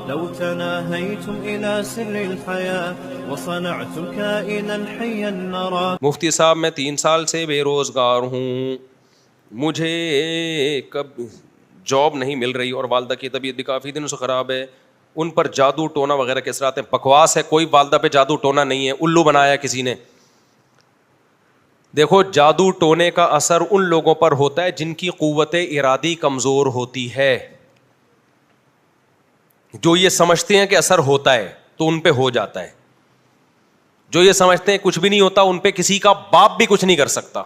لو تناهيتم إلى سر الحياة وصنعتم كائنا حيا نرى. مفتی صاحب میں 3 سال سے بے روزگار ہوں, مجھے کب جاب نہیں مل رہی اور والدہ کی طبیعت بھی کافی دنوں سے خراب ہے. ان پر جادو ٹونا وغیرہ کس طرح آتے ہیں؟ بکواس ہے, کوئی والدہ پہ جادو ٹونا نہیں ہے, الو بنایا کسی نے. دیکھو جادو ٹونے کا اثر ان لوگوں پر ہوتا ہے جن کی قوت ارادی کمزور ہوتی ہے. جو یہ سمجھتے ہیں کہ اثر ہوتا ہے تو ان پہ ہو جاتا ہے. جو یہ سمجھتے ہیں کچھ بھی نہیں ہوتا, ان پہ کسی کا باپ بھی کچھ نہیں کر سکتا.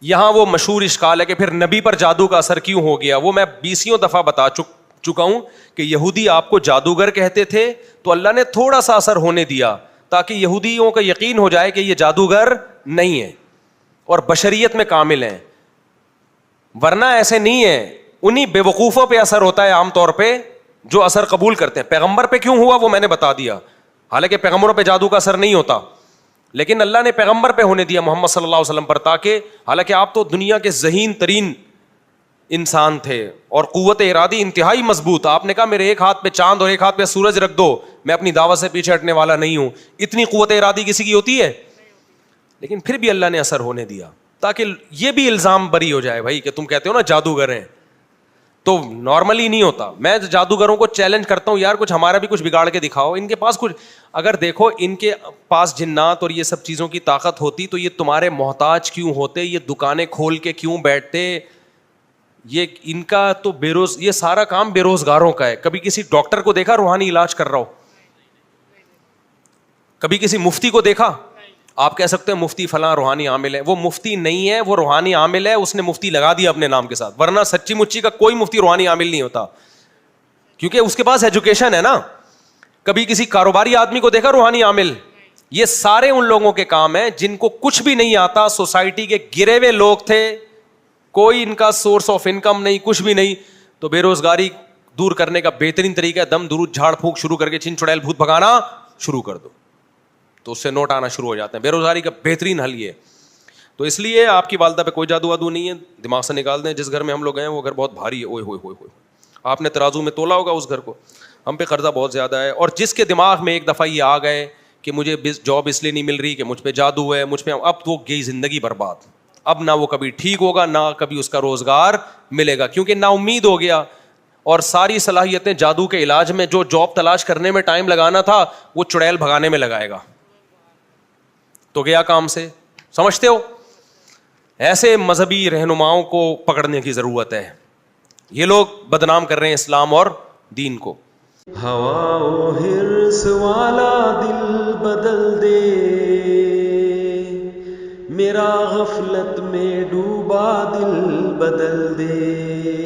یہاں وہ مشہور اشکال ہے کہ پھر نبی پر جادو کا اثر کیوں ہو گیا. وہ میں 20 دفعہ بتا چکا ہوں کہ یہودی آپ کو جادوگر کہتے تھے تو اللہ نے تھوڑا سا اثر ہونے دیا تاکہ یہودیوں کا یقین ہو جائے کہ یہ جادوگر نہیں ہے اور بشریت میں کامل ہیں, ورنہ ایسے نہیں ہے. انہی بے وقوفوں پہ اثر ہوتا ہے عام طور پہ جو اثر قبول کرتے ہیں. پیغمبر پہ کیوں ہوا وہ میں نے بتا دیا, حالانکہ پیغمبروں پہ جادو کا اثر نہیں ہوتا, لیکن اللہ نے پیغمبر پہ ہونے دیا محمد صلی اللہ علیہ وسلم پر, تاکہ حالانکہ آپ تو دنیا کے ذہین ترین انسان تھے اور قوت ارادی انتہائی مضبوط. آپ نے کہا میرے ایک ہاتھ پہ چاند اور ایک ہاتھ پہ سورج رکھ دو, میں اپنی دعوت سے پیچھے ہٹنے والا نہیں ہوں. اتنی قوت ارادی کسی کی ہوتی ہے؟ لیکن پھر بھی اللہ نے اثر ہونے دیا تاکہ یہ بھی الزام بری ہو جائے بھائی کہ تم کہتے ہو نا جادوگر ہیں, تو نارملی نہیں ہوتا. میں جادوگروں کو چیلنج کرتا ہوں, یار کچھ ہمارا بھی کچھ بگاڑ کے دکھاؤ. ان کے پاس کچھ, اگر دیکھو ان کے پاس جنات اور یہ سب چیزوں کی طاقت ہوتی تو یہ تمہارے محتاج کیوں ہوتے, یہ دکانیں کھول کے کیوں بیٹھتے. یہ ان کا تو یہ سارا کام بے روزگاروں کا ہے. کبھی کسی ڈاکٹر کو دیکھا روحانی علاج کر رہا ہو؟ کبھی کسی مفتی کو دیکھا؟ آپ کہہ سکتے ہیں مفتی فلاں روحانی عامل ہے, وہ مفتی نہیں ہے, وہ روحانی عامل ہے, اس نے مفتی لگا دیا اپنے نام کے ساتھ, ورنہ سچی مچی کا کوئی مفتی روحانی عامل نہیں ہوتا کیونکہ اس کے پاس ایجوکیشن ہے نا. کبھی کسی کاروباری آدمی کو دیکھا روحانی عامل؟ یہ سارے ان لوگوں کے کام ہیں جن کو کچھ بھی نہیں آتا, سوسائٹی کے گرے ہوئے لوگ تھے, کوئی ان کا سورس آف انکم نہیں, کچھ بھی نہیں. تو بے روزگاری دور کرنے کا بہترین طریقہ ہے دم درود جھاڑ پھونک شروع کر کے چن چڑیل بھوت بھگانا شروع کر دو, تو اس سے نوٹ آنا شروع ہو جاتے ہیں. بے روزگاری کا بہترین حل یہ. تو اس لیے آپ کی والدہ پہ کوئی جادو وادو نہیں ہے, دماغ سے نکال دیں. جس گھر میں ہم لوگ گئے وہ گھر بہت بھاری ہے, اوئے ہوئے ہوئے ہوئے, آپ نے ترازو میں تولا ہوگا اس گھر کو. ہم پہ قرضہ بہت زیادہ ہے, اور جس کے دماغ میں ایک دفعہ یہ آ گئے کہ مجھے جاب اس لیے نہیں مل رہی کہ مجھ پہ جادو ہے, مجھ پہ, اب وہ گئی زندگی برباد. اب نہ وہ کبھی ٹھیک ہوگا, نہ کبھی اس کا روزگار ملے گا, کیونکہ نا امید ہو گیا. اور ساری صلاحیتیں جادو کے علاج میں, جو جاب تلاش کرنے میں ٹائم لگانا تھا وہ چڑیل بھگانے میں لگائے گا, تو گیا کام سے. سمجھتے ہو؟ ایسے مذہبی رہنماؤں کو پکڑنے کی ضرورت ہے. یہ لوگ بدنام کر رہے ہیں اسلام اور دین کو. ہوا و حرص والا دل بدل دے, میرا غفلت میں ڈوبا دل بدل دے.